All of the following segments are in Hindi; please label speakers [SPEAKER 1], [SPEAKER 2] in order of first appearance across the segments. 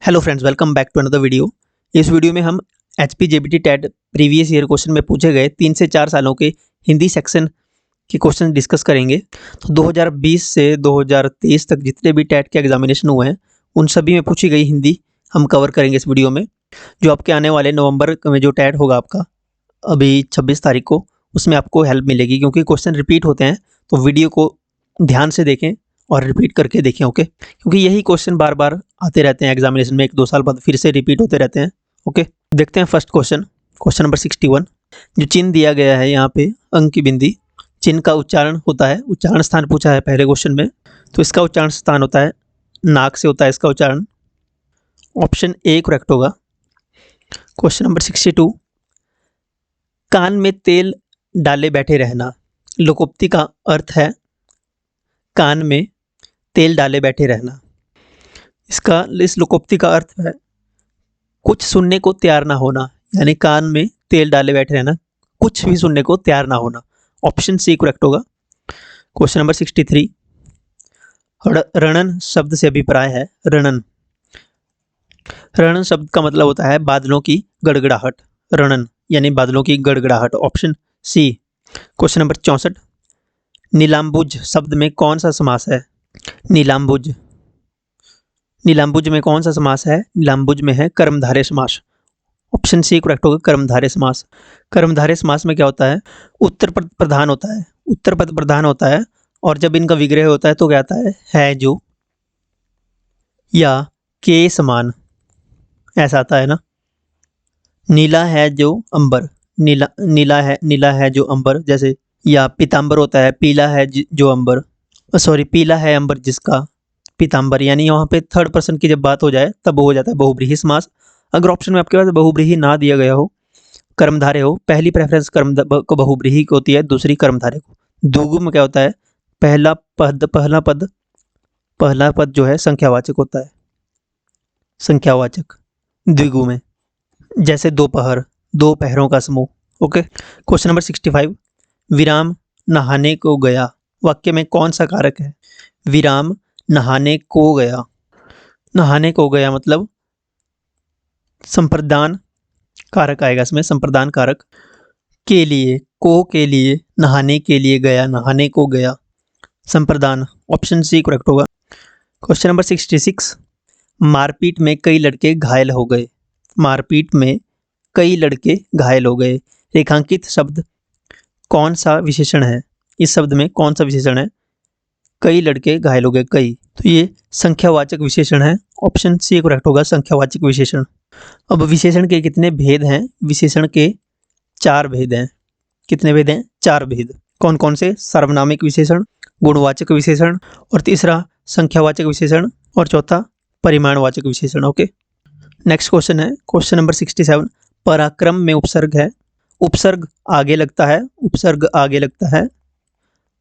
[SPEAKER 1] Hello friends, welcome back to another video. इस वीडियो में हम HPJBT TET previous year question में पूछे गए 3 से 4 सालों के हिंदी सेक्शन के क्वेश्चन डिस्कस करेंगे। तो 2020 से 2023 तक जितने भी टेट के एग्जामिनेशन हुए हैं उन सभी में पूछी गई हिंदी हम कवर करेंगे इस वीडियो में। जो आपके आने वाले नवंबर में जो टेट होगा आपका अभी 26 तारीख को, उसमें आपको हेल्प मिलेगी क्योंकि क्वेश्चन रिपीट होते हैं। तो वीडियो को ध्यान से देखें और रिपीट करके देखें, ओके, क्योंकि यही क्वेश्चन बार बार आते रहते हैं एग्जामिनेशन में, 1-2 साल बाद फिर से रिपीट होते रहते हैं। ओके, देखते हैं फर्स्ट क्वेश्चन, क्वेश्चन नंबर 61। जो चिन्ह दिया गया है यहाँ पे अंक की बिंदी, चिन्ह का उच्चारण होता है, उच्चारण स्थान पूछा है पहले क्वेश्चन में, तो इसका उच्चारण स्थान होता है नाक से होता है इसका उच्चारण। ऑप्शन ए करेक्ट होगा। Question number 62। कान में तेल डाले बैठे रहना, लोकोक्ति का अर्थ है कान में तेल डाले बैठे रहना। इस लोकोक्ति का अर्थ है कुछ सुनने को तैयार ना होना, यानी कान में तेल डाले बैठे रहना, कुछ भी सुनने को तैयार ना होना। ऑप्शन सी करेक्ट होगा। Question number 63। रणन शब्द से अभिप्राय है रणन। रणन शब्द का मतलब होता है बादलों की गड़गड़ाहट। रणन यानी बादलों की गड़गड़ाहट। Option C. Question number 64। नीलाम्बुज शब्द में कौन सा समास है? नीलाम्बुज, नीलाम्बुज में कौन सा समास है? नीलाम्बुज में है कर्मधारय समास। ऑप्शन सी करेक्ट होगा, कर्मधारय समास। कर्मधारय समास में क्या होता है? उत्तर पद प्रधान होता है, उत्तर पद प्रधान होता है, और जब इनका विग्रह होता है तो क्या आता है जो या के समान, ऐसा आता है ना। नीला है जो अंबर, नीला है जो अंबर, जैसे, या पीतांबर होता है पीला है जो अंबर, सॉरी पीला है अंबर जिसका पीतांबर, यानी वहाँ पे थर्ड पर्सन की जब बात हो जाए तब वो हो जाता है बहुब्रीहि समास। अगर ऑप्शन में आपके पास बहुब्रीहि ना दिया गया हो, कर्मधारय हो, पहली प्रेफरेंस कर्म को बहुब्रीहि को होती है, दूसरी कर्मधारय को। द्विगु में क्या होता है? पहला पद जो है संख्यावाचक होता है, संख्यावाचक द्विगु में, जैसे दोपहर, दो पहरों का समूह। ओके। Question number 65। विराम नहाने को गया, वाक्य में कौन सा कारक है? विराम नहाने को गया, नहाने को गया मतलब संप्रदान कारक आएगा इसमें, संप्रदान कारक। के लिए, को के लिए, नहाने के लिए गया, नहाने को गया, संप्रदान। ऑप्शन सी करेक्ट होगा। Question number 66। मारपीट में कई लड़के घायल हो गए, मारपीट में कई लड़के घायल हो गए, रेखांकित शब्द कौन सा विशेषण है? इस शब्द में कौन सा विशेषण है? कई लड़के घायल हो गए, कई, तो ये संख्यावाचक विशेषण है। ऑप्शन सी करेक्ट होगा, संख्यावाचक विशेषण। अब विशेषण के कितने भेद हैं? विशेषण के 4 भेद हैं। कितने भेद हैं? 4 भेद। कौन कौन से? सार्वनामिक विशेषण, गुणवाचक विशेषण, और तीसरा संख्यावाचक विशेषण, और चौथा परिमाणवाचक विशेषण। ओके, नेक्स्ट क्वेश्चन है क्वेश्चन नंबर 67। पराक्रम में उपसर्ग है, उपसर्ग आगे लगता है, उपसर्ग आगे लगता है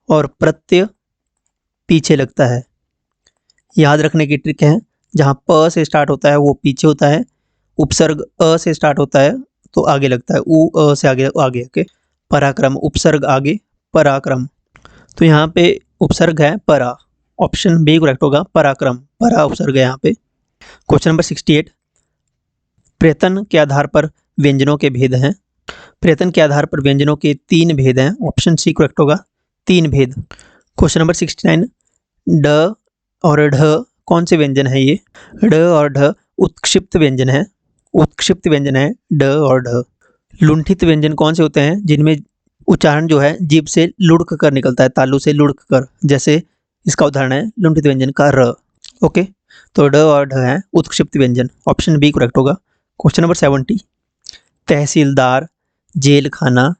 [SPEAKER 1] और प्रत्यय पीछे लगता है। याद रखने की ट्रिक है, जहाँ प से स्टार्ट होता है वो पीछे होता है, उपसर्ग अ से स्टार्ट होता है तो आगे लगता है, उ अ से आगे आगे। ओके, पराक्रम, उपसर्ग आगे, पराक्रम, तो यहाँ पे उपसर्ग है परा। ऑप्शन बी करेक्ट होगा, पराक्रम, परा उपसर्ग है यहाँ पे। Question number 68। प्रयत्न के आधार पर व्यंजनों के भेद हैं, प्रयत्न के आधार पर व्यंजनों के 3 भेद हैं। ऑप्शन सी करेक्ट होगा, 3 भेद। Question number 69। ड और ढ कौन से व्यंजन है? ये ड और ढ उत्क्षिप्त व्यंजन है, उत्क्षिप्त व्यंजन है ड और ढ। लुंठित व्यंजन कौन से होते हैं? जिनमें उच्चारण जो है जीभ से लुढ़क कर निकलता है, तालु से लुढ़क कर, जैसे इसका उदाहरण है लुंठित व्यंजन का र। ओके, तो ड और ढ है उत्क्षिप्त व्यंजन। ऑप्शन बी करेक्ट होगा। Question number 70। तहसीलदार, जेल खाना,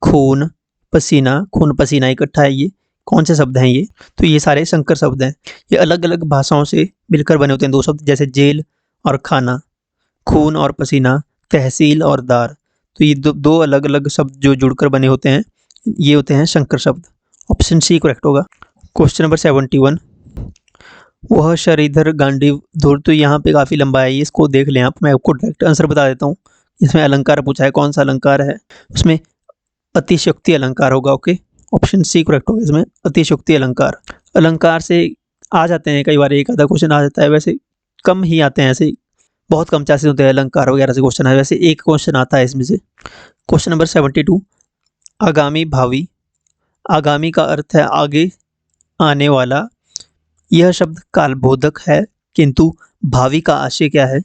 [SPEAKER 1] खून पसीना, खून पसीना इकट्ठा है, ये कौन से शब्द हैं? ये तो ये सारे संकर शब्द हैं, ये अलग अलग भाषाओं से मिलकर बने होते हैं 2 शब्द, जैसे जेल और खाना, खून और पसीना, तहसील और दार, तो ये दो अलग अलग शब्द जो जुड़कर बने होते हैं, ये होते हैं संकर शब्द। ऑप्शन सी करेक्ट होगा। Question number 71। वह शरीधर गांडीव धुर, तो यहाँ पे काफ़ी लंबा है, इसको देख लें आप, मैं आपको डायरेक्ट आंसर बता देता हूँ। इसमें अलंकार पूछा है, कौन सा अलंकार है? उसमें अतिशयोक्ति अलंकार होगा। ओके, ऑप्शन सी करेक्ट होगा इसमें, अतिशयोक्ति अलंकार। अलंकार से आ जाते हैं कई बार, एक आधा क्वेश्चन आ जाता है, वैसे कम ही आते हैं, ऐसे बहुत कम चांसेस होते हैं अलंकार वगैरह से क्वेश्चन आए, वैसे एक क्वेश्चन आता है इसमें से। क्वेश्चन नंबर 72, आगामी भावी। आगामी का अर्थ है आगे आने वाला। यह शब्द कालबोधक है, किंतु भावी का आशय क्या है?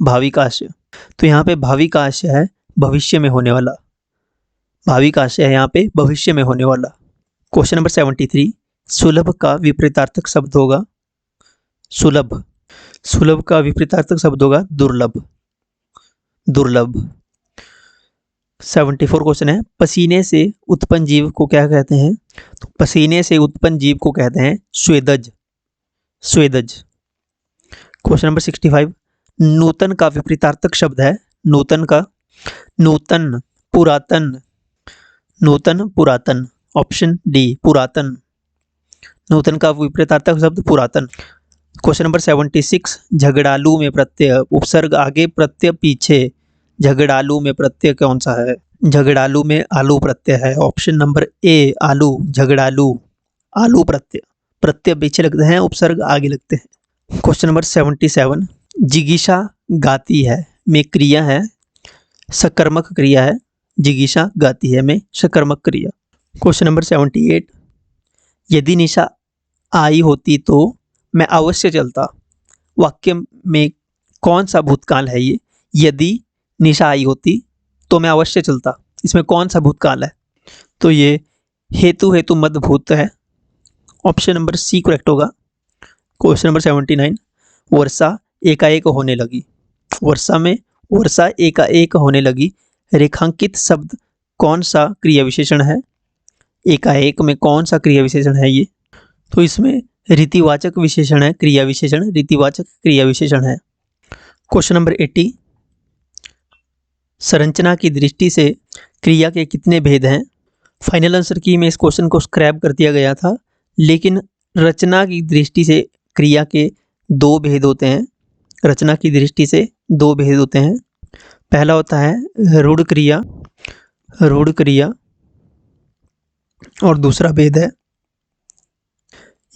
[SPEAKER 1] भावी का आशय, तो यहाँ पे भावी का आशय है भविष्य में होने वाला। भावी का आशय है यहाँ पे भविष्य में होने वाला। क्वेश्चन नंबर 73, सुलभ का विपरीतार्थक शब्द होगा सुलभ। सुलभ का विपरीतार्थक शब्द होगा दुर्लभ। दुर्लभ। 74 क्वेश्चन है, पसीने से उत्पन्न जीव को क्या कहते हैं? तो पसीने से उत्पन्न जीव को कहते हैं स्वेदज। स्वेदज। क्वेश्चन नंबर 65, नूतन का विपरीतार्थक शब्द है नूतन का नूतन, पुरातन। नूतन, पुरातन। ऑप्शन डी, पुरातन। नूतन का विपरीतार्थक शब्द पुरातन। क्वेश्चन नंबर 76, झगड़ालू में प्रत्यय, उपसर्ग आगे प्रत्यय पीछे। झगड़ालू में प्रत्यय कौन सा है? झगड़ालू में आलू प्रत्यय है। ऑप्शन नंबर ए, आलू। झगड़ालू, आलू प्रत्यय। प्रत्यय पीछे लगते हैं, उपसर्ग आगे लगते हैं। क्वेश्चन नंबर 77, जिगीषा गाती है में क्रिया है सकर्मक क्रिया है। जिगीषा गाती है में सकर्मक क्रिया। क्वेश्चन नंबर 78, यदि निशा आई होती तो मैं अवश्य चलता। वाक्य में कौन सा भूतकाल है ये? यदि निशा आई होती तो मैं अवश्य चलता, इसमें कौन सा भूतकाल है? तो ये हेतु हेतु मद भूत है। ऑप्शन नंबर सी करेक्ट होगा। क्वेश्चन नंबर 79, वर्षा एकाएक होने लगी। वर्षा में वर्षा एकाएक होने लगी, रेखांकित शब्द कौन सा क्रिया विशेषण है? एकाएक में कौन सा क्रिया विशेषण है ये? तो इसमें रीतिवाचक विशेषण है, क्रिया विशेषण रीतिवाचक क्रिया विशेषण है। क्वेश्चन नंबर 80, संरचना की दृष्टि से क्रिया के कितने भेद हैं? फाइनल आंसर की में इस क्वेश्चन को स्क्रैप कर दिया गया था, लेकिन रचना की दृष्टि से क्रिया के दो भेद होते हैं। रचना की दृष्टि से दो भेद होते हैं। पहला होता है रूढ़ क्रिया, रूढ़ क्रिया, और दूसरा भेद है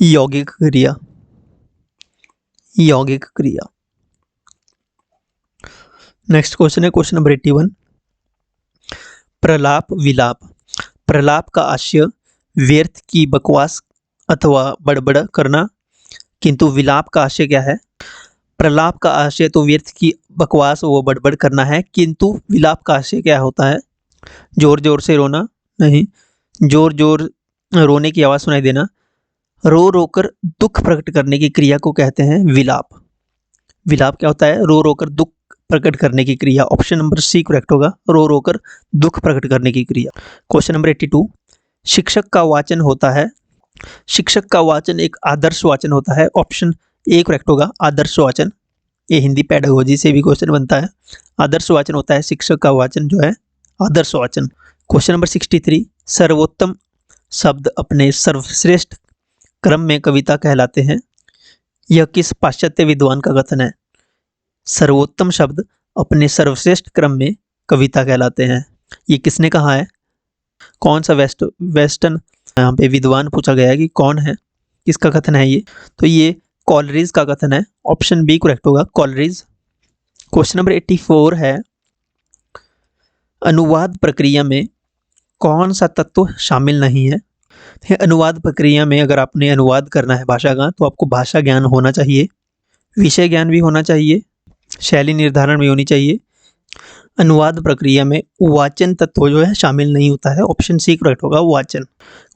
[SPEAKER 1] यौगिक क्रिया, यौगिक क्रिया। नेक्स्ट क्वेश्चन है क्वेश्चन नंबर 81, प्रलाप विलाप। प्रलाप का आशय व्यर्थ की बकवास अथवा बड़बड़ करना, किंतु विलाप का आशय क्या है? प्रलाप का आशय तो व्यर्थ की बकवास व बड़बड़ करना है, किंतु विलाप का आशय क्या होता है? जोर जोर से रोना नहीं, जोर जोर रोने की आवाज़ सुनाई देना। रो रो कर दुख प्रकट करने की क्रिया को कहते हैं विलाप। विलाप क्या होता है? रो रो कर दुख प्रकट करने की क्रिया। ऑप्शन नंबर सी करेक्ट होगा, रो रो कर दुख प्रकट करने की क्रिया। क्वेश्चन नंबर 82, शिक्षक का वाचन होता है। शिक्षक का वाचन एक आदर्श वाचन होता है। ऑप्शन ए करेक्ट होगा, आदर्श वाचन। ये हिंदी पेडागोजी से भी क्वेश्चन बनता है। आदर्श वाचन होता है शिक्षक का वाचन जो है आदर्श वाचन। क्वेश्चन नंबर 63, सर्वोत्तम शब्द अपने सर्वश्रेष्ठ क्रम में कविता कहलाते हैं। यह किस पाश्चात्य विद्वान का कथन है? सर्वोत्तम शब्द अपने सर्वश्रेष्ठ क्रम में कविता कहलाते हैं, ये किसने कहा है? कौन सा वेस्टर्न यहाँ पे विद्वान पूछा गया है कि कौन है, किसका कथन है ये? तो ये कॉलरिज का कथन है। ऑप्शन बी करेक्ट होगा, कॉलरिज। क्वेश्चन नंबर 84 है, अनुवाद प्रक्रिया में कौन सा तत्व शामिल नहीं है? अनुवाद प्रक्रिया में अगर आपने अनुवाद करना है भाषा का, तो आपको भाषा ज्ञान होना चाहिए, विषय ज्ञान भी होना चाहिए, शैली निर्धारण भी होनी चाहिए। अनुवाद प्रक्रिया में वाचन तत्व जो है शामिल नहीं होता है। ऑप्शन सी करेक्ट होगा, वाचन।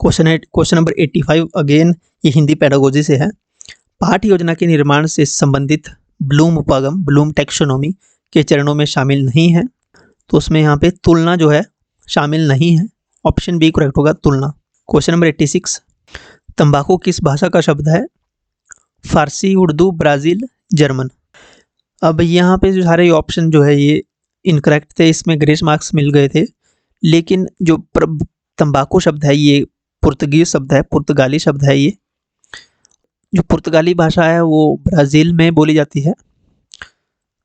[SPEAKER 1] क्वेश्चन नंबर 85 अगेन ये हिंदी पेडागोजी से है। पाठ योजना के निर्माण से संबंधित ब्लूम उपागम, ब्लूम टैक्सोनॉमी के चरणों में शामिल नहीं है, तो उसमें यहाँ पे तुलना जो है शामिल नहीं है। ऑप्शन बी करेक्ट होगा, तुलना। क्वेश्चन नंबर 86, तंबाकू किस भाषा का शब्द है? फारसी, उर्दू, ब्राज़ील, जर्मन। अब यहाँ पे जो सारे ऑप्शन जो है ये इनकरेक्ट थे, इसमें ग्रेस मार्क्स मिल गए थे, लेकिन जो तंबाकू शब्द है ये पुर्तगीज शब्द है, पुर्तगाली शब्द है। ये जो पुर्तगाली भाषा है वो ब्राज़ील में बोली जाती है,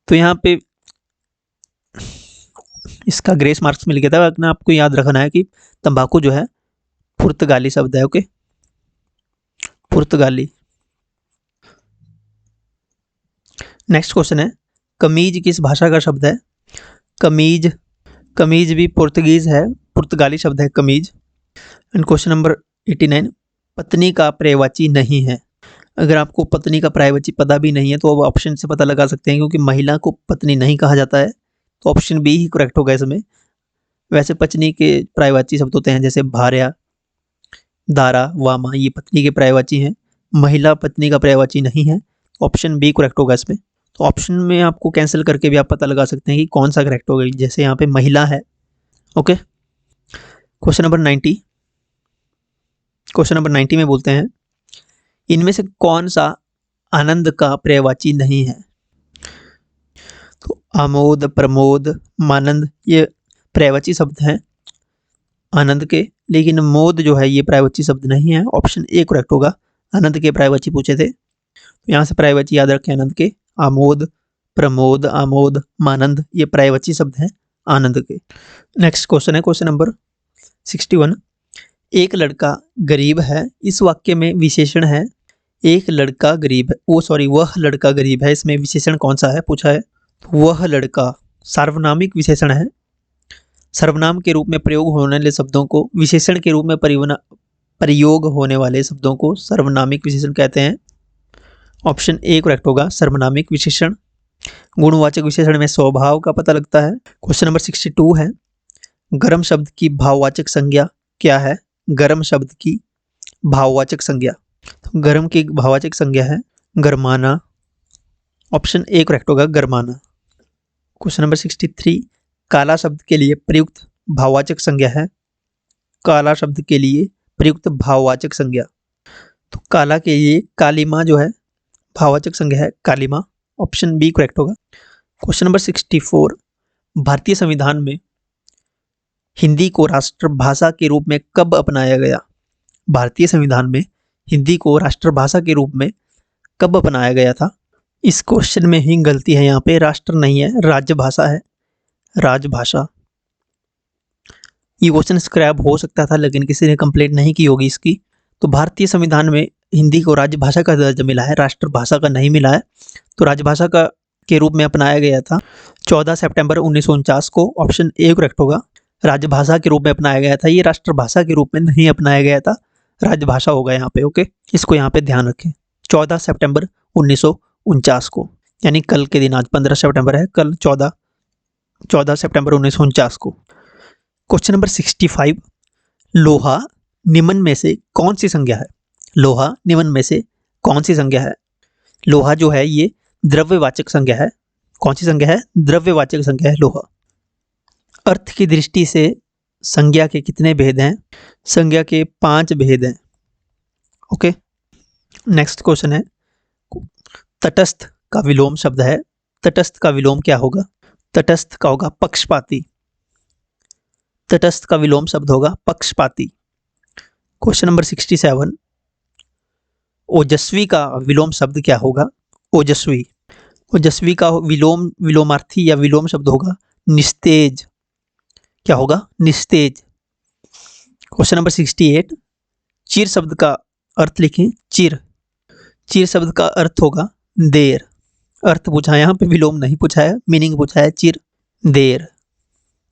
[SPEAKER 1] तो यहाँ पे इसका ग्रेस मार्क्स मिल गया था। लेकिन आपको याद रखना है कि तंबाकू जो है पुर्तगाली शब्द है। ओके, पुर्तगाली। नेक्स्ट क्वेश्चन है, कमीज किस भाषा का शब्द है? कमीज, कमीज भी पुर्तगीज है, पुर्तगाली शब्द है कमीज। एंड क्वेश्चन नंबर 89, पत्नी का पर्यायवाची नहीं है। अगर आपको पत्नी का पर्यायवाची पता भी नहीं है तो अब ऑप्शन से पता लगा सकते हैं, क्योंकि महिला को पत्नी नहीं कहा जाता है, तो ऑप्शन बी ही करेक्ट होगा इसमें। वैसे पत्नी के पर्यायवाची शब्द होते हैं जैसे भार्या, दारा, वामा, ये पत्नी के पर्यायवाची हैं। महिला पत्नी का पर्यायवाची नहीं है, ऑप्शन बी करेक्ट होगा इसमें। तो ऑप्शन में आपको कैंसिल करके भी आप पता लगा सकते हैं कि कौन सा करेक्ट होगा, जैसे यहाँ पे महिला है। Okay, question number 90, question number 90 में बोलते हैं इनमें से कौन सा आनंद का पर्यायवाची नहीं है? तो आमोद, प्रमोद, मानंद ये पर्यायवाची शब्द हैं आनंद के, लेकिन मोद जो है ये पर्यायवाची शब्द नहीं है, ऑप्शन ए करेक्ट होगा। आनंद के पर्यायवाची पूछे थे, तो यहाँ से पर्यायवाची याद रखें आनंद के। आमोद, प्रमोद, आमोद, मानंद ये पर्यायवाची शब्द हैं आनंद के। नेक्स्ट क्वेश्चन है क्वेश्चन नंबर 61, एक लड़का गरीब है, इस वाक्य में विशेषण है एक लड़का गरीब है, वह लड़का गरीब है, इसमें विशेषण कौन सा है पूछा है। तो वह लड़का सार्वनामिक विशेषण है। सर्वनाम के रूप में प्रयोग होने वाले शब्दों को, विशेषण के रूप में प्रयोग होने वाले शब्दों को सर्वनामिक विशेषण कहते हैं। ऑप्शन ए करेक्ट होगा, सर्वनामिक विशेषण। गुणवाचक विशेषण में स्वभाव का पता लगता है। क्वेश्चन नंबर 62 है, गर्म शब्द की भाववाचक संज्ञा क्या है? गर्म शब्द की भाववाचक संज्ञा, तो गर्म की भाववाचक संज्ञा है गरमाना, ऑप्शन ए करेक्ट होगा, गरमाना। क्वेश्चन नंबर 63, काला शब्द के लिए प्रयुक्त भाववाचक संज्ञा है। काला शब्द के लिए प्रयुक्त भाववाचक संज्ञा, तो काला के लिए कालीमा जो है भाववाचक संज्ञा है कालीमा, ऑप्शन बी करेक्ट होगा। क्वेश्चन नंबर 64, भारतीय संविधान में हिंदी को राष्ट्रभाषा के रूप में कब अपनाया गया? भारतीय संविधान में हिंदी को राष्ट्रभाषा के रूप में कब अपनाया गया था? इस क्वेश्चन में ही गलती है, यहाँ पे राष्ट्र नहीं है, राजभाषा है, राजभाषा। ये क्वेश्चन स्क्रैप हो सकता था लेकिन किसी ने कंप्लेंट नहीं की होगी इसकी। तो भारतीय संविधान में हिंदी को राजभाषा का दर्जा मिला है, राष्ट्रभाषा का नहीं मिला है, तो राजभाषा का के रूप में अपनाया गया था 14 सितंबर 1949 को, ऑप्शन ए करेक्ट होगा। राजभाषा के रूप में अपनाया गया था, ये राष्ट्रभाषा के रूप में नहीं अपनाया गया था, राजभाषा होगा यहाँ पे। ओके, इसको यहाँ पे ध्यान रखें। 14 सितंबर 1949 को, यानी कल के दिन, आज 15 सितंबर है, कल 14 सितंबर 1949 को। क्वेश्चन नंबर 65, लोहा निम्न में से कौन सी संज्ञा है? लोहा निम्न में से कौन सी संज्ञा है? लोहा जो है ये द्रव्यवाचक संज्ञा है। कौन सी संज्ञा है? द्रव्यवाचक संज्ञा है लोहा। अर्थ की दृष्टि से संज्ञा के कितने भेद हैं? संज्ञा के 5 भेद हैं। ओके, नेक्स्ट क्वेश्चन है, तटस्थ का विलोम शब्द है, तटस्थ का विलोम क्या होगा? तटस्थ का होगा पक्षपाती, तटस्थ का विलोम शब्द होगा पक्षपाती। क्वेश्चन नंबर 67, ओजस्वी का विलोम शब्द क्या होगा? ओजस्वी, ओजस्वी का विलोमार्थी या विलोम शब्द होगा निस्तेज। क्या होगा? निस्तेज। क्वेश्चन नंबर 68, चिर शब्द का अर्थ लिखें। चिर, चिर शब्द का अर्थ होगा देर। अर्थ पूछा है यहाँ पे, विलोम नहीं पूछा है, मीनिंग पूछा है, चिर देर,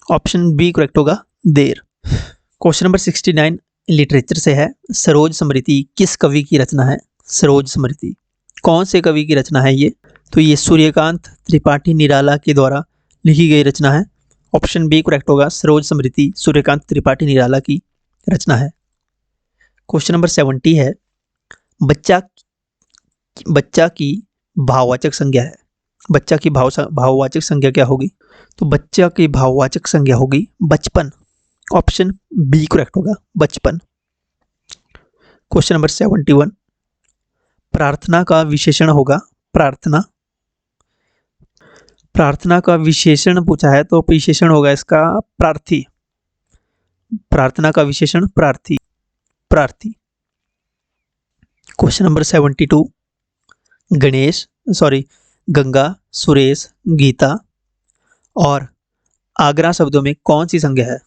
[SPEAKER 1] ऑप्शन बी करेक्ट होगा, देर। क्वेश्चन नंबर 69 लिटरेचर से है, सरोज स्मृति किस कवि की रचना है? सरोज स्मृति कौन से कवि की रचना है ये? तो ये सूर्यकांत त्रिपाठी निराला के द्वारा लिखी गई रचना है, ऑप्शन बी करेक्ट होगा, सरोज स्मृति सूर्यकांत त्रिपाठी निराला की रचना है। क्वेश्चन नंबर 70 है, बच्चा की भाववाचक संज्ञा है। बच्चा की भाववाचक संज्ञा क्या होगी? तो बच्चा की भाववाचक संज्ञा होगी बचपन, ऑप्शन बी करेक्ट होगा, बचपन। क्वेश्चन नंबर 71, प्रार्थना का विशेषण होगा प्रार्थना। प्रार्थना का विशेषण पूछा है तो विशेषण होगा इसका प्रार्थी। प्रार्थना का विशेषण प्रार्थी, प्रार्थी। क्वेश्चन नंबर 72, गंगा, सुरेश, गीता और आगरा शब्दों में कौन सी संज्ञा है?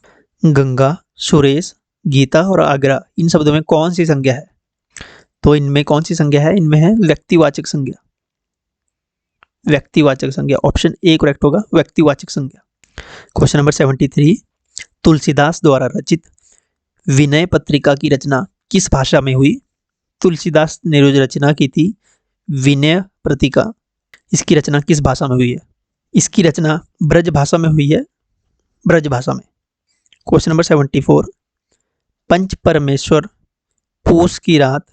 [SPEAKER 1] गंगा, सुरेश, गीता और आगरा, इन शब्दों में कौन सी संज्ञा है? तो इनमें कौन सी संज्ञा है? इनमें है व्यक्तिवाचक संज्ञा। व्यक्तिवाचक संज्ञा। ऑप्शन ए करेक्ट होगा, व्यक्तिवाचक संज्ञा। क्वेश्चन नंबर 73, तुलसीदास द्वारा रचित विनय पत्रिका की रचना किस भाषा में हुई? तुलसीदास ने जो रचना की थी विनय पत्रिका, इसकी रचना किस भाषा में हुई है? इसकी रचना ब्रज भाषा में हुई है, ब्रज भाषा में। क्वेश्चन नंबर 74, पंच परमेश्वर, पूस की रात,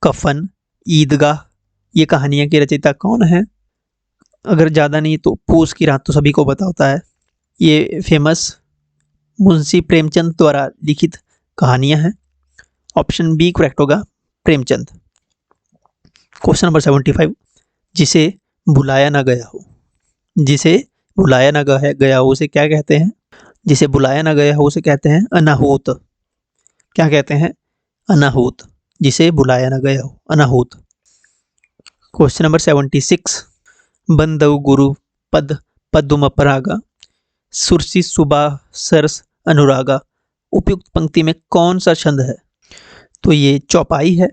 [SPEAKER 1] कफन, ईदगाह, ये कहानियां के रचयिता कौन है? अगर ज़्यादा नहीं तो पूस की रात तो सभी को पता होता है, ये फेमस मुंशी प्रेमचंद द्वारा लिखित कहानियां हैं। ऑप्शन बी करेक्ट होगा, प्रेमचंद। क्वेश्चन नंबर 75, जिसे बुलाया ना गया हो, जिसे बुलाया ना गया हो उसे क्या कहते हैं? जिसे बुलाया ना गया हो उसे कहते हैं अनाहूत। क्या कहते हैं? अनाहूत। जिसे बुलाया ना गया हो, अनाहूत। क्वेश्चन नंबर 76, बंदव गुरु पद पद्म परागा, सुरसी सुबह सरस अनुरागा, उपयुक्त पंक्ति में कौन सा छंद है? तो ये चौपाई है।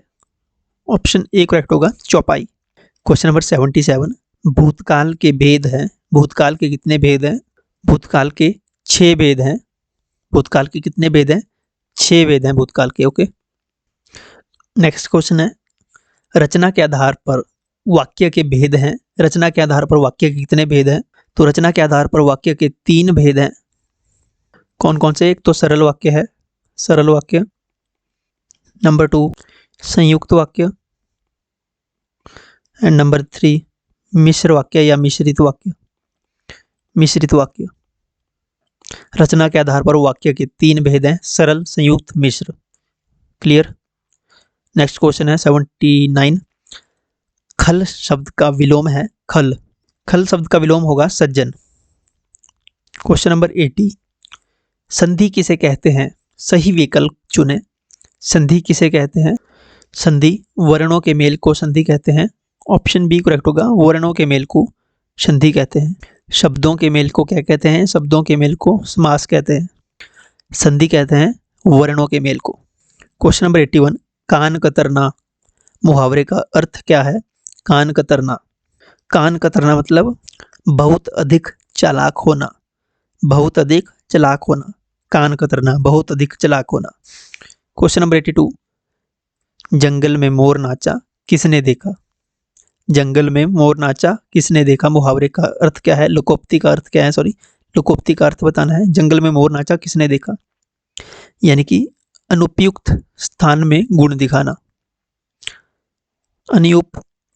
[SPEAKER 1] ऑप्शन ए करेक्ट होगा, चौपाई। क्वेश्चन नंबर 77, भूतकाल के भेद हैं। भूतकाल के कितने भेद हैं? भूतकाल के 6 भेद हैं। भूतकाल के कितने भेद हैं? 6 भेद हैं भूतकाल के। ओके। नेक्स्ट क्वेश्चन है, रचना के आधार पर वाक्य के भेद हैं। रचना के आधार पर वाक्य के कितने भेद हैं? तो रचना के आधार पर वाक्य के 3 भेद हैं। कौन कौन से? एक तो सरल वाक्य है, सरल वाक्य। नंबर 2 संयुक्त वाक्य, एंड नंबर 3 मिश्र वाक्य या मिश्रित वाक्य। मिश्रित वाक्य। रचना के आधार पर वाक्य के 3 भेद हैं, सरल, संयुक्त, मिश्र। क्लियर। नेक्स्ट क्वेश्चन है 79, खल शब्द का विलोम है खल। खल शब्द का विलोम होगा सज्जन। क्वेश्चन नंबर 80, संधि किसे कहते हैं? सही विकल्प चुने। संधि किसे कहते हैं? संधि वर्णों के मेल को संधि कहते हैं। ऑप्शन बी करेक्ट होगा, वर्णों के मेल को संधि कहते हैं। शब्दों के मेल को क्या कहते हैं? शब्दों के मेल को समास कहते हैं। संधि कहते हैं वर्णों के मेल को। क्वेश्चन नंबर 81, कान कतरना मुहावरे का अर्थ क्या है? कान कतरना। कान कतरना मतलब बहुत अधिक चालाक होना, बहुत अधिक चालाक होना। कान कतरना, बहुत अधिक चालाक होना। क्वेश्चन नंबर 82, जंगल में मोर नाचा किसने देखा? जंगल में मोर नाचा किसने देखा, मुहावरे का अर्थ क्या है? लोकोक्ति का अर्थ क्या है? सॉरी, लोकोक्ति का अर्थ बताना है। जंगल में मोर नाचा किसने देखा, यानी कि अनुपयुक्त स्थान में गुण दिखाना।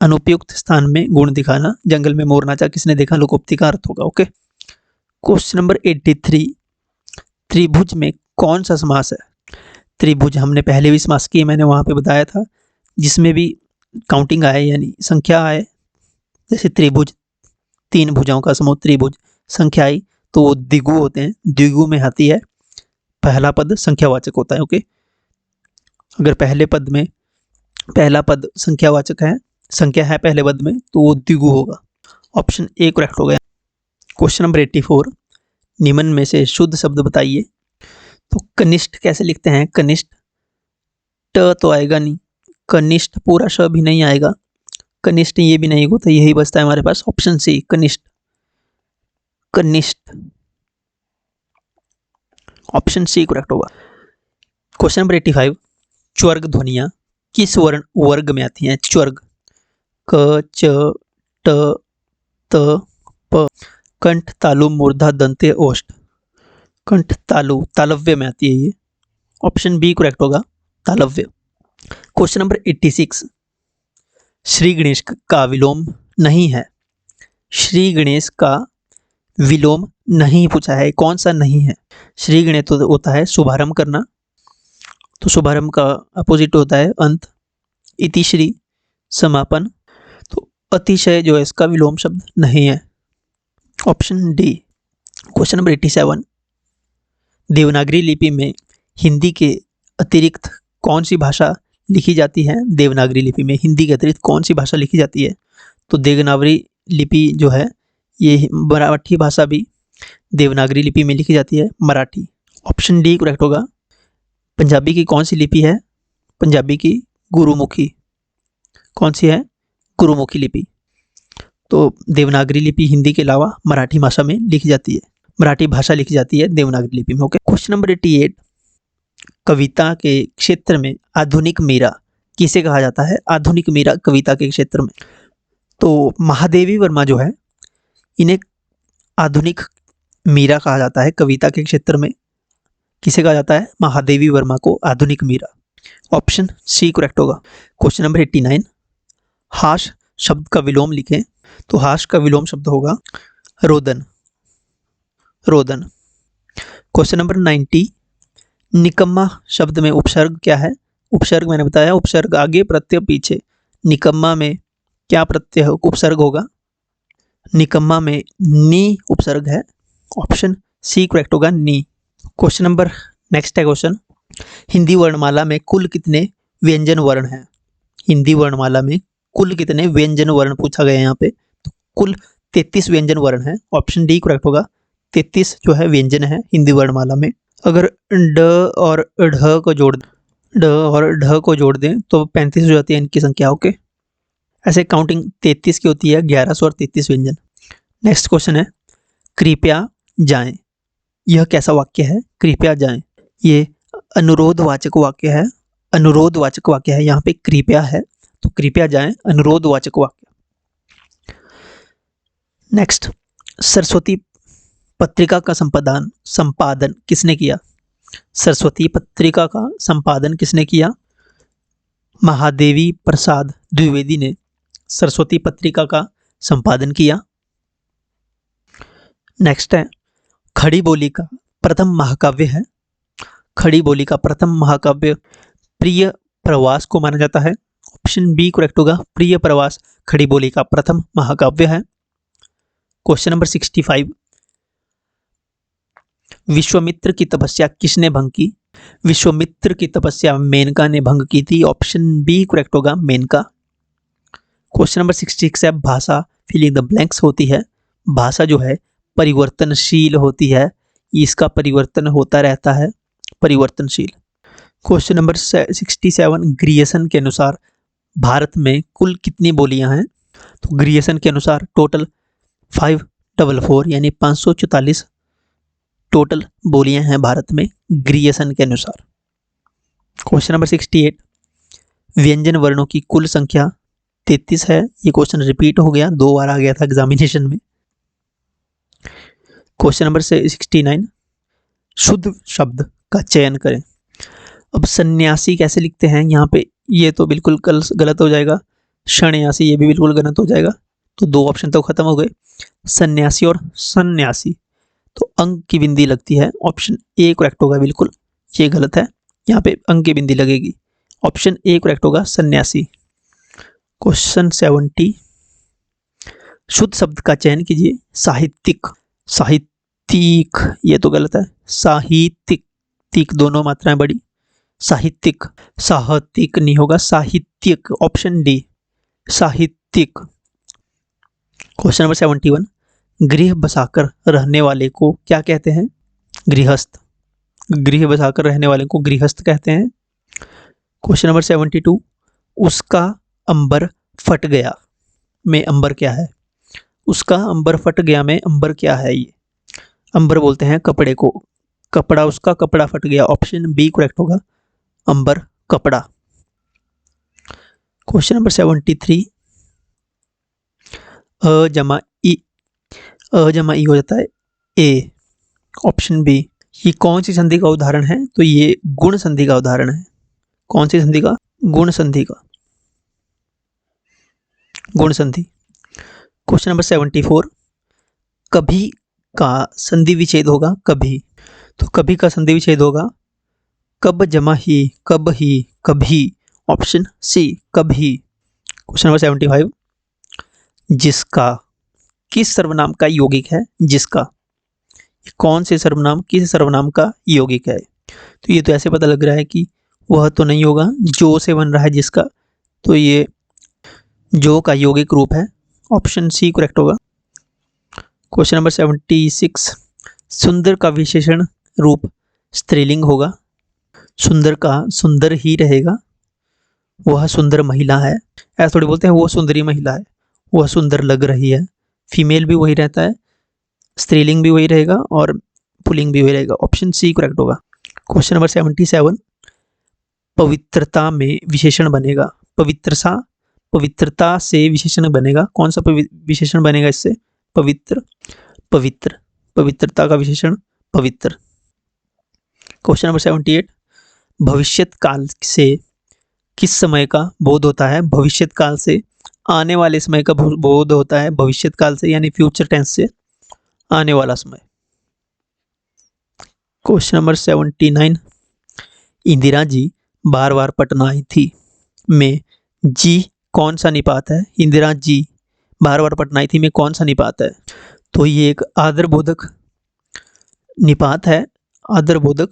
[SPEAKER 1] अनुपयुक्त स्थान में गुण दिखाना। जंगल में मोर नाचा किसने देखा, लोकोक्ति का अर्थ होगा। ओके। क्वेश्चन नंबर 83, त्रिभुज में कौन सा समास है? त्रिभुज हमने पहले भी समास किए, मैंने वहां पे बताया था, जिसमें भी काउंटिंग आए यानी संख्या आए, जैसे त्रिभुज 3 भुजाओं का समूह त्रिभुज, संख्या आई तो वो द्विगु होते हैं। द्विगु में आती है पहला पद संख्यावाचक होता है। ओके। अगर पहले पद में पहला पद संख्यावाचक है, संख्या है पहले पद में, तो वो द्विगु होगा। ऑप्शन ए करेक्ट हो गया। क्वेश्चन नंबर 84, निम्न में से शुद्ध शब्द बताइए। तो कनिष्ठ कैसे लिखते हैं? कनिष्ठ, ट तो आएगा नहीं, कनिष्ठ पूरा श भी नहीं आएगा, कनिष्ठ ये भी नहीं होता, यही बचता है हमारे पास ऑप्शन सी, कनिष्ठ। कनिष्ठ, ऑप्शन सी करेक्ट होगा। क्वेश्चन नंबर 85, च्वर्ग ध्वनियां किस वर्ण वर्ग में आती हैं? च्वर्ग, क, च, ट, त, प। कंठ, तालु, मूर्धा, दंते, ओष्ठ। कंठ, तालु, तालव्य में आती है ये। ऑप्शन बी करेक्ट होगा, तालव्य। क्वेश्चन नंबर 86, श्री गणेश का विलोम नहीं है। श्री गणेश का विलोम नहीं पूछा है, कौन सा नहीं है? श्री गणेश तो होता है शुभारंभ करना, तो शुभारंभ का अपोजिट होता है अंत। इतिश्री, समापन। तो अतिशय जो है इसका विलोम शब्द नहीं है। Option D. Question number 87, Devanagari लिपि में हिंदी के अतिरिक्त कौन सी भाषा लिखी जाती है? देवनागरी लिपि में हिंदी के अतिरिक्त कौन सी भाषा लिखी जाती है? तो देवनागरी लिपि जो है ये मराठी भाषा भी देवनागरी लिपि में लिखी जाती है, मराठी। ऑप्शन डी करेक्ट होगा। पंजाबी की कौन सी लिपि है? पंजाबी की गुरुमुखी। कौन सी है? गुरुमुखी लिपि। तो देवनागरी लिपि हिंदी के अलावा मराठी भाषा में लिखी जाती है, मराठी भाषा लिखी जाती है देवनागरी लिपि में। ओके, क्वेश्चन नंबर 88, कविता के क्षेत्र में आधुनिक मीरा किसे कहा जाता है? आधुनिक मीरा कविता के क्षेत्र में, तो महादेवी वर्मा जो है इन्हें आधुनिक मीरा कहा जाता है। कविता के क्षेत्र में किसे कहा जाता है? महादेवी वर्मा को आधुनिक मीरा। ऑप्शन सी करेक्ट होगा। क्वेश्चन नंबर 89, हास शब्द का विलोम लिखें। तो हास का विलोम शब्द होगा रोदन, रोदन। क्वेश्चन नंबर 90, निकम्मा शब्द में उपसर्ग क्या है? उपसर्ग मैंने बताया, उपसर्ग आगे प्रत्यय पीछे। निकम्मा में क्या प्रत्यय उपसर्ग होगा? निकम्मा में नी उपसर्ग है। ऑप्शन सी करेक्ट होगा, नी। क्वेश्चन नंबर नेक्स्ट है क्वेश्चन, हिंदी वर्णमाला में कुल कितने व्यंजन वर्ण हैं? हिंदी वर्णमाला में कुल कितने व्यंजन वर्ण पूछा गया है यहाँ पे। तो कुल 33 व्यंजन वर्ण है। ऑप्शन डी करेक्ट होगा, 33 जो है व्यंजन है हिंदी वर्णमाला में। अगर ड और ढ को जोड़ दें तो 35 हो जाती है इनकी संख्या। ओके, ऐसे काउंटिंग 33 की होती है, 1100 और 33 व्यंजन। नेक्स्ट क्वेश्चन है, कृपया जाएं, यह कैसा वाक्य है? कृपया जाएं, ये अनुरोधवाचक वाक्य है, अनुरोधवाचक वाक्य है। यहाँ पे कृपया है तो कृपया जाएं अनुरोधवाचक वाक्य। नेक्स्ट, सरस्वती पत्रिका का संपादन किसने किया? सरस्वती पत्रिका का संपादन किसने किया? महादेवी प्रसाद द्विवेदी ने सरस्वती पत्रिका का संपादन किया। नेक्स्ट है, खड़ी बोली का प्रथम महाकाव्य है। खड़ी बोली का प्रथम महाकाव्य प्रिय प्रवास को माना जाता है। ऑप्शन बी करेक्ट होगा, प्रिय प्रवास खड़ी बोली का प्रथम महाकाव्य है। क्वेश्चन नंबर 65, विश्वामित्र की तपस्या किसने भंग की? विश्वामित्र की तपस्या मेनका ने भंग की थी। ऑप्शन बी करेक्ट होगा, मेनका। क्वेश्चन नंबर 66 है, भाषा फिलिंग द ब्लैंक्स होती है। भाषा जो है परिवर्तनशील होती है, इसका परिवर्तन होता रहता है, परिवर्तनशील। क्वेश्चन नंबर 67, ग्रियर्सन के अनुसार भारत में कुल कितनी बोलियां हैं? तो ग्रियर्सन के अनुसार टोटल 544 यानी 544 टोटल बोलियां हैं भारत में ग्रियर्सन के अनुसार। क्वेश्चन नंबर 68, व्यंजन वर्णों की कुल संख्या 33 है। ये क्वेश्चन रिपीट हो गया, 2 बार आ गया था एग्जामिनेशन में। क्वेश्चन नंबर 69, शुद्ध शब्द का चयन करें। अब सन्यासी कैसे लिखते हैं यहाँ पे? ये तो बिल्कुल गलत हो जाएगा। सन्यासी ये भी बिल्कुल गलत हो जाएगा। तो 2 ऑप्शन तो खत्म हो गए, सन्यासी और सन्यासी। तो अंक की बिंदी लगती है। ऑप्शन ए करेक्ट होगा, बिल्कुल ये गलत है, यहाँ पे अंक की बिंदी लगेगी। ऑप्शन ए करेक्ट होगा, सन्यासी। क्वेश्चन 70, शुद्ध शब्द का चयन कीजिए। साहित्यिक, साहित्यिक ये तो गलत है, साहित्यिक, तिक दोनों मात्राएं बड़ी। साहित्यिक, साहित्यिक नहीं होगा, साहित्यिक। ऑप्शन डी, साहित्यिक। क्वेश्चन नंबर 71, गृह बसाकर रहने वाले को क्या कहते हैं? गृहस्थ। गृह बसाकर रहने वाले को गृहस्थ कहते हैं। क्वेश्चन नंबर 72, उसका अंबर फट गया में अंबर क्या है? उसका अंबर फट गया में अंबर क्या है? ये अंबर बोलते हैं कपड़े को, कपड़ा उसका कपड़ा फट गया। ऑप्शन बी करेक्ट होगा, अंबर कपड़ा। क्वेश्चन नंबर 73, अ जमा ई हो जाता है ए। ऑप्शन बी, ये कौन सी संधि का उदाहरण है? तो ये गुण संधि का उदाहरण है। कौन सी संधि का? गुण संधि का, गुण संधि। क्वेश्चन नंबर 74, कभी का संधि विच्छेद होगा। कभी, तो कभी का संधि विच्छेद होगा कब जमा ही, कब ही, कभी। ऑप्शन सी, कभी। क्वेश्चन नंबर 75, जिसका किस सर्वनाम का यौगिक है? जिसका, कौन से सर्वनाम किस सर्वनाम का यौगिक है? तो ये तो ऐसे पता लग रहा है कि वह तो नहीं होगा, जो से बन रहा है जिसका, तो ये जो का यौगिक रूप है। ऑप्शन सी करेक्ट होगा। क्वेश्चन नंबर 76, सुंदर का विशेषण रूप स्त्रीलिंग होगा। सुंदर का सुंदर ही रहेगा, वह सुंदर महिला है। ऐसा थोड़ी बोलते हैं वो सुंदरी महिला है, वह सुंदर लग रही है। फीमेल भी वही रहता है, स्त्रीलिंग भी वही रहेगा और पुल्लिंग भी वही रहेगा। ऑप्शन सी करेक्ट होगा। क्वेश्चन नंबर 77, पवित्रता में विशेषण बनेगा। पवित्रता से विशेषण बनेगा। कौन सा विशेषण बनेगा इससे? पवित्र, पवित्र, पवित्रता का विशेषण पवित्र। क्वेश्चन नंबर 78, भविष्यत काल से किस समय का बोध होता है? भविष्यत काल से आने वाले समय का बोध होता है। भविष्यत काल से यानी फ्यूचर टेंस से आने वाला समय। क्वेश्चन नंबर 79, इंदिरा जी बार बार पटना आई थी में जी कौन सा निपात है? इंदिरा जी बार बार पटना आई थी में कौन सा निपात है? तो ये एक आदरबोधक निपात है, आदरबोधक,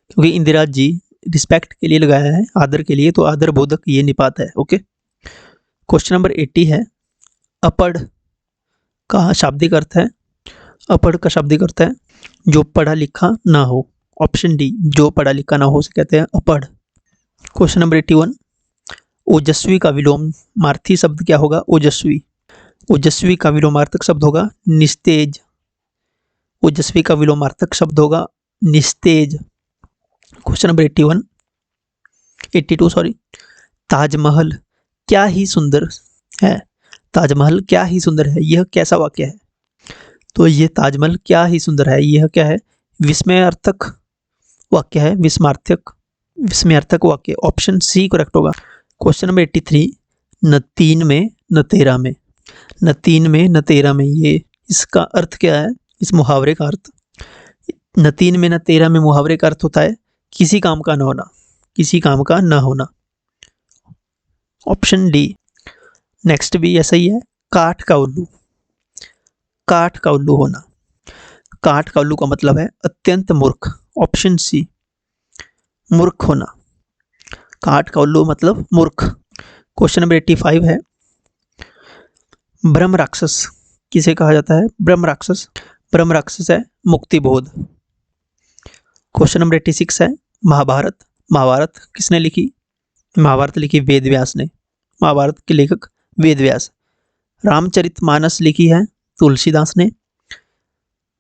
[SPEAKER 1] क्योंकि इंदिरा जी रिस्पेक्ट के लिए लगाया है, आदर के लिए, तो आदरबोधक ये निपात है। ओके। क्वेश्चन नंबर 80 है, अपढ़ का शाब्दिक अर्थ है। अपढ़ का शाब्दिक अर्थ है जो पढ़ा लिखा ना हो। ऑप्शन डी, जो पढ़ा लिखा ना हो उसे कहते हैं अपढ़। क्वेश्चन नंबर 81, ओजस्वी का विलोमार्थी शब्द क्या होगा? ओजस्वी, ओजस्वी का विलोमार्थक शब्द होगा निस्तेज। ओजस्वी का विलोमार्थक शब्द होगा निस्तेज। क्वेश्चन नंबर 82 सॉरी, ताजमहल क्या ही सुंदर है। ताजमहल क्या ही सुंदर है, यह कैसा वाक्य है? तो ये ताजमहल क्या ही सुंदर है, यह क्या है? विस्मयार्थक वाक्य है, विस्मयार्थक वाक्य। ऑप्शन सी करेक्ट होगा। क्वेश्चन नंबर 83, न 3 में न 13 में, न 3 में न 13 में, ये इसका अर्थ क्या है? इस मुहावरे का अर्थ, न 3 में न 13 में मुहावरे का अर्थ होता है किसी काम का न होना, किसी काम का न होना। Option D. नेक्स्ट भी ऐसा ही है, काठ का उल्लू, काठ का उल्लू होना। काठ का उल्लू का मतलब है अत्यंत मूर्ख। ऑप्शन सी, मूर्ख होना। काठ का उल्लू मतलब मूर्ख। क्वेश्चन नंबर 85 है, ब्रह्म राक्षस किसे कहा जाता है? ब्रह्म राक्षस, ब्रह्म राक्षस है मुक्तिबोध। क्वेश्चन नंबर 86 है, महाभारत, महाभारत किसने लिखी? महाभारत लिखी वेद व्यास ने, महाभारत के लेखक वेद व्यास। रामचरितमानस लिखी है तुलसीदास ने।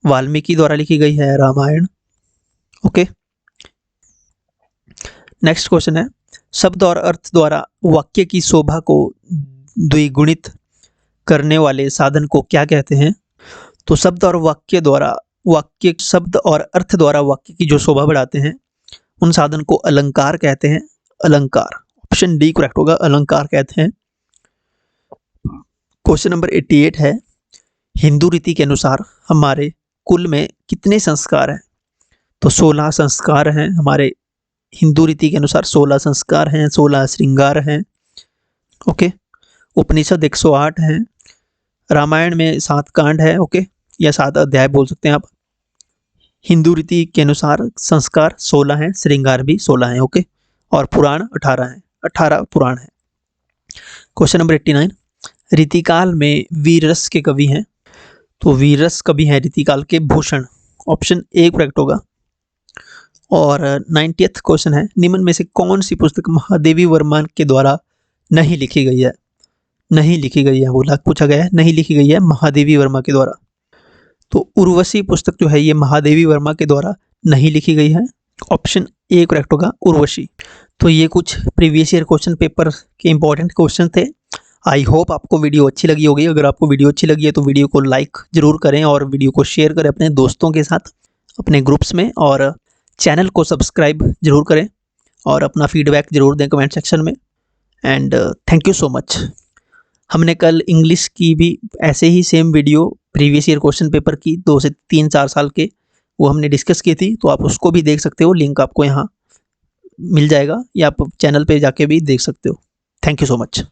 [SPEAKER 1] वाल्मीकि द्वारा लिखी गई है रामायण। ओके। नेक्स्ट क्वेश्चन है, शब्द और अर्थ द्वारा वाक्य की शोभा को द्विगुणित करने वाले साधन को क्या कहते हैं? तो शब्द और वाक्य द्वारा, वाक्य शब्द और अर्थ द्वारा वाक्य की जो शोभा बढ़ाते हैं उन साधन को अलंकार कहते हैं। अलंकार। ऑप्शन डी करेक्ट होगा, अलंकार कहते हैं। क्वेश्चन नंबर 88 है, हिंदू रीति के अनुसार हमारे कुल में कितने संस्कार हैं? तो 16 संस्कार हैं हमारे हिंदू रीति के अनुसार, 16 संस्कार हैं, 16 श्रृंगार हैं। ओके। उपनिषद 108 हैं। रामायण में 7 कांड है। ओके, या 7 अध्याय बोल सकते हैं आप। हिंदू रीति के अनुसार संस्कार 16 हैं, श्रृंगार भी 16 हैं। ओके, और पुराण 18 हैं, 18 पुराण हैं। क्वेश्चन नंबर 89, रीतिकाल में वीर रस के कवि हैं। तो वीर रस कवि हैं रीतिकाल के भूषण। ऑप्शन ए करेक्ट होगा। और 90th क्वेश्चन है, निम्न में से कौन सी पुस्तक महादेवी वर्मा के द्वारा नहीं लिखी गई है? नहीं लिखी गई है, बोला पूछा गया है, नहीं लिखी गई है महादेवी वर्मा के द्वारा। तो उर्वशी पुस्तक जो है ये महादेवी वर्मा के द्वारा नहीं लिखी गई है। ऑप्शन ए करेक्ट होगा, उर्वशी। तो ये कुछ प्रीवियस ईयर क्वेश्चन पेपर के इंपॉर्टेंट क्वेश्चन थे। आई होप आपको वीडियो अच्छी लगी होगी। अगर आपको वीडियो अच्छी लगी है तो वीडियो को लाइक जरूर करें और वीडियो को शेयर करें अपने दोस्तों के साथ, अपने ग्रुप्स में, और चैनल को सब्सक्राइब जरूर करें और अपना फीडबैक जरूर दें कमेंट सेक्शन में। And thank you so much. हमने कल इंग्लिश की भी ऐसे ही same video previous year question paper की 2 से 3-4 साल के, वो हमने डिस्कस की थी, तो आप उसको भी देख सकते हो। लिंक आपको यहाँ मिल जाएगा या आप चैनल पे जाके भी देख सकते हो। Thank you so much.